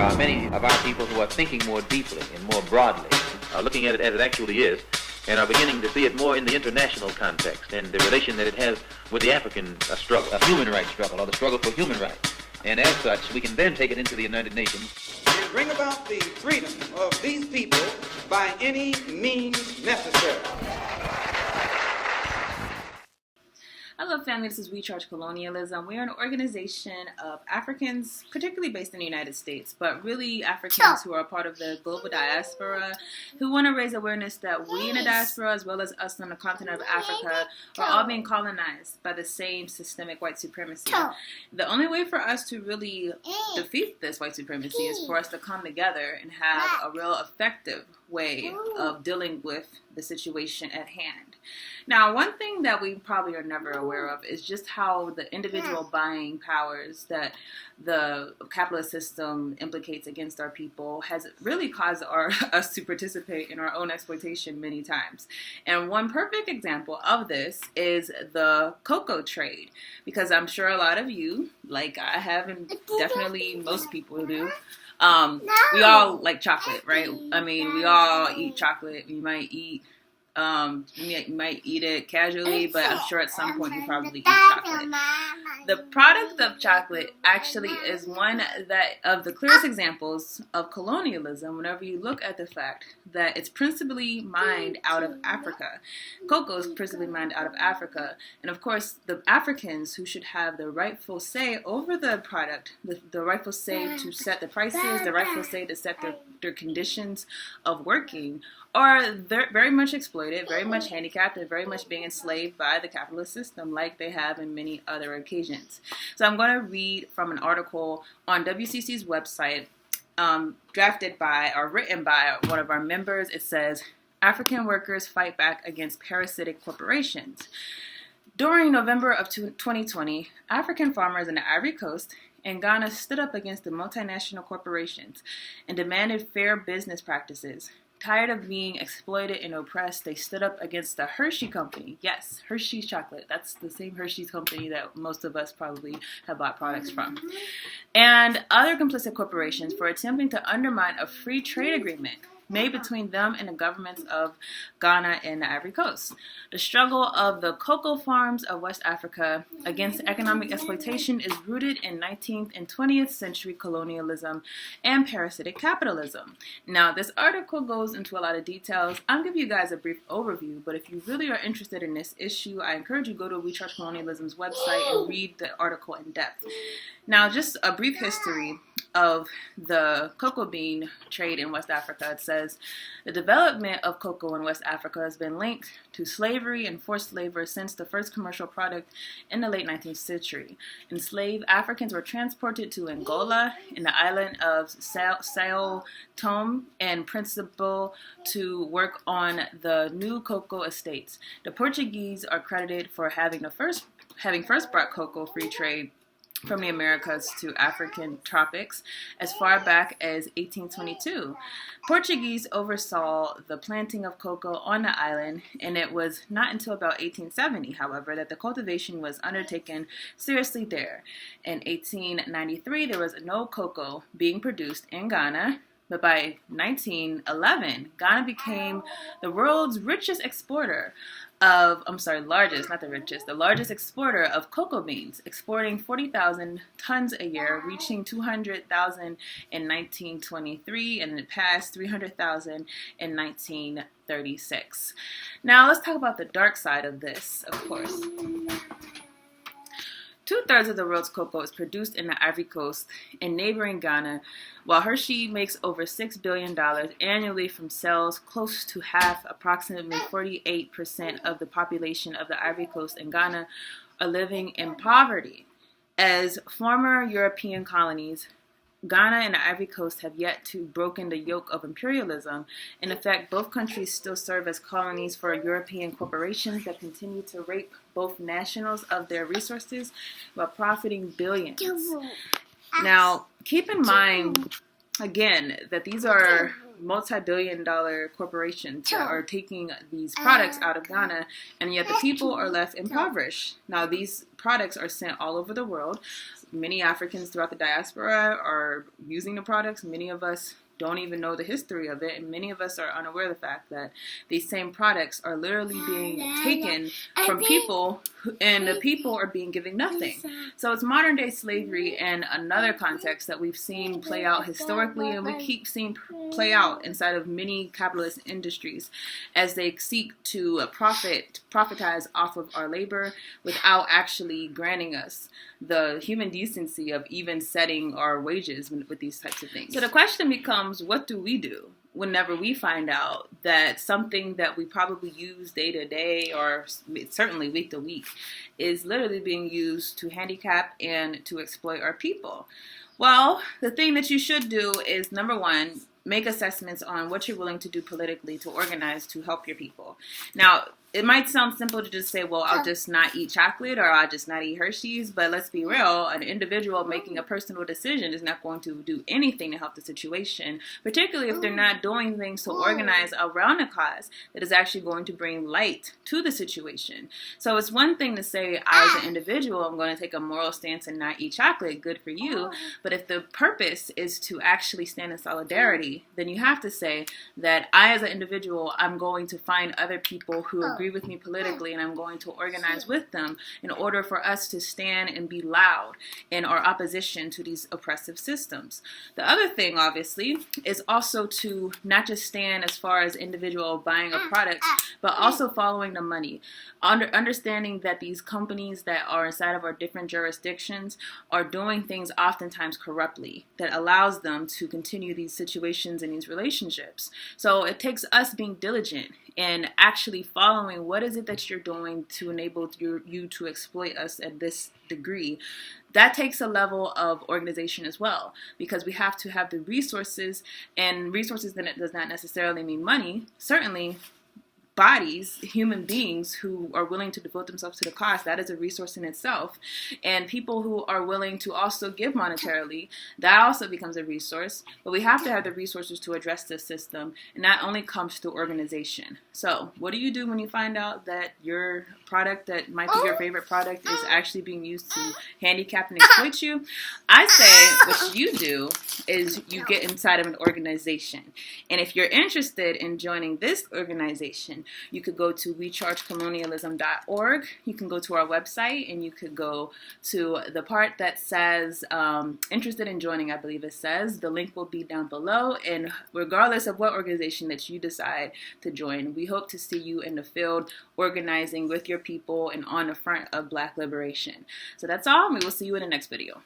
are many of our people who are thinking more deeply and more broadly, looking at it as it actually is, and are beginning to see it more in the international context and the relation that it has with the African struggle, a human rights struggle, or the struggle for human rights. And as such, we can then take it into the United Nations. And bring about the freedom of these people by any means necessary. Hello family, this is We Charge Colonialism. We are an organization of Africans, particularly based in the United States, but really Africans who are part of the global diaspora, who want to raise awareness that we in the diaspora, as well as us on the continent of Africa, are all being colonized by the same systemic white supremacy. The only way for us to really defeat this white supremacy is for us to come together and have a real effective way of dealing with the situation at hand. Now, one thing that we probably are never aware of is just how the individual buying powers that the capitalist system implicates against our people has really caused us to participate in our own exploitation many times. And one perfect example of this is the cocoa trade, because I'm sure a lot of you, like I have, and definitely most people do, we all like chocolate, right? I mean, we all eat chocolate. You might eat it casually, but I'm sure at some point you probably eat chocolate. The product of chocolate actually is one of the clearest examples of colonialism whenever you look at the fact that it's principally mined out of Africa. Cocoa is principally mined out of Africa. And of course, the Africans who should have the rightful say over the product, the rightful say to set the prices, the rightful say to set their conditions of working, are very much exploited, very much handicapped, and very much being enslaved by the capitalist system like they have in many other occasions. So I'm going to read from an article on WCC's website, written by one of our members. It says, African workers fight back against parasitic corporations. During November of 2020, African farmers in the Ivory Coast and Ghana stood up against the multinational corporations and demanded fair business practices. Tired of being exploited and oppressed, they stood up against the Hershey Company. Yes, Hershey's chocolate. That's the same Hershey's company that most of us probably have bought products from. And other complicit corporations for attempting to undermine a free trade agreement made between them and the governments of Ghana and the Ivory Coast. The struggle of the cocoa farms of West Africa against economic exploitation is rooted in 19th and 20th century colonialism and parasitic capitalism. Now, this article goes into a lot of details. I'm giving you guys a brief overview, but if you really are interested in this issue, I encourage you to go to We Charge Colonialism's website and read the article in depth. Now, just a brief history of the cocoa bean trade in West Africa. It says, the development of cocoa in West Africa has been linked to slavery and forced labor since the first commercial product in the late 19th century. Enslaved Africans were transported to Angola in the island of Sao Tome and Principe to work on the new cocoa estates. The Portuguese are credited for having first brought cocoa free trade from the Americas to African tropics as far back as 1822. Portuguese oversaw the planting of cocoa on the island, and it was not until about 1870, however, that the cultivation was undertaken seriously there. In 1893, there was no cocoa being produced in Ghana, but by 1911, Ghana became the world's richest exporter the largest exporter of cocoa beans, exporting 40,000 tons a year, reaching 200,000 in 1923, and it passed 300,000 in 1936. Now let's talk about the dark side of this, of course. 2/3 of the world's cocoa is produced in the Ivory Coast and neighboring Ghana, while Hershey makes over $6 billion annually from sales. Close to half, approximately 48% of the population of the Ivory Coast and Ghana are living in poverty. As former European colonies, Ghana and the Ivory Coast have yet to broken the yoke of imperialism. In effect, both countries still serve as colonies for European corporations that continue to rape both nationals of their resources while profiting billions. Now, keep in mind, again, that these are multi-billion-dollar corporations that are taking these products out of Ghana, and yet the people are left impoverished. Now, these products are sent all over the world. Many Africans throughout the diaspora are using the products. Many of us don't even know the history of it, and many of us are unaware of the fact that these same products are literally being taken from people, and the people are being given nothing. So it's modern day slavery in another context that we've seen play out historically, and we keep seeing play out inside of many capitalist industries as they seek to profitize off of our labor without actually granting us the human decency of even setting our wages with these types of things. So the question becomes, what do we do whenever we find out that something that we probably use day to day, or certainly week to week, is literally being used to handicap and to exploit our people? Well, the thing that you should do is, number one, make assessments on what you're willing to do politically to organize to help your people. Now, it might sound simple to just say, well, I'll just not eat chocolate, or I'll just not eat Hershey's, but let's be real, an individual making a personal decision is not going to do anything to help the situation, particularly if they're not doing things to organize around a cause that is actually going to bring light to the situation. So it's one thing to say, I as an individual, I'm going to take a moral stance and not eat chocolate, good for you, but if the purpose is to actually stand in solidarity, then you have to say that I as an individual, I'm going to find other people who agree with me politically, and I'm going to organize with them in order for us to stand and be loud in our opposition to these oppressive systems. The other thing, obviously, is also to not just stand as far as individual buying of products, but also following the money. Understanding that these companies that are inside of our different jurisdictions are doing things oftentimes corruptly that allows them to continue these situations and these relationships. So it takes us being diligent and actually following what is it that you're doing to enable you to exploit us at this degree. That takes a level of organization as well, because we have to have the resources, and resources then it does not necessarily mean money. Certainly bodies, human beings who are willing to devote themselves to the cause, that is a resource in itself. And people who are willing to also give monetarily, that also becomes a resource. But we have to have the resources to address this system, and that only comes through organization. So what do you do when you find out that your product that might be your favorite product is actually being used to handicap and exploit you? I say what you do is you get inside of an organization. And if you're interested in joining this organization, you could go to wechargecolonialism.org. You can go to our website, and you could go to the part that says interested in joining, I believe it says. The link will be down below. And regardless of what organization that you decide to join, we hope to see you in the field organizing with your people and on the front of Black liberation. So that's all. We will see you in the next video.